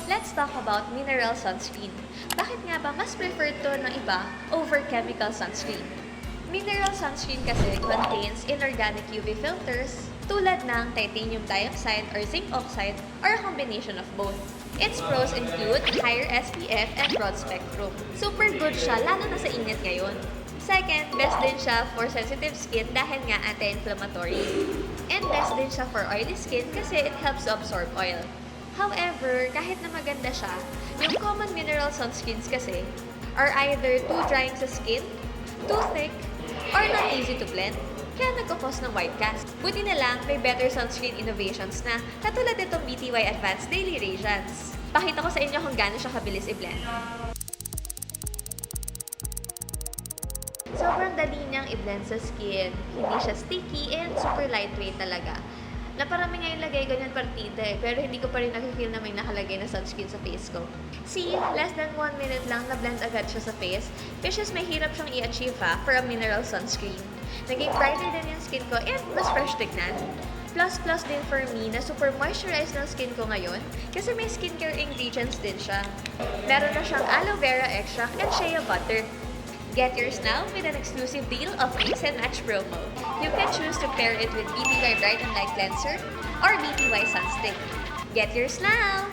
Let's talk about mineral sunscreen. Bakit nga ba mas preferred to ng iba over chemical sunscreen? Mineral sunscreen kasi contains inorganic UV filters tulad ng titanium dioxide or zinc oxide or a combination of both. Its pros include higher SPF and broad spectrum. Super good siya lalo na sa init ngayon. Second, best din siya for sensitive skin dahil nga anti-inflammatory. And best din siya for oily skin kasi it helps to absorb oil. However, kahit na maganda siya, yung common mineral sunscreens kasi are either too drying sa skin, too thick, or not easy to blend. Kaya nagkakos ng white cast. Buti na lang, may better sunscreen innovations na katulad itong BTY Advanced Daily Radiance. Pakita ko sa inyo kung gaano siya kabilis i-blend. Sobrang dali niyang i-blend sa skin. Hindi siya sticky and super lightweight talaga. Naparami nga yung lagay ganyan partida pero hindi ko pa rin nakifeel na may nakalagay na sunscreen sa face ko. See, less than 1 minute lang na-blend agad siya sa face, which is may hirap siyang i-achieve for a mineral sunscreen. Naging brighter din yung skin ko and mas fresh tignan. Plus din for me na super moisturized ng skin ko ngayon kasi may skincare ingredients din siya. Meron na siyang aloe vera extract and shea butter. Get yours now with an exclusive deal of Mix and Match promo. You can choose to pair it with BTY Bright and Light Cleanser or BTY Sunstick. Get yours now!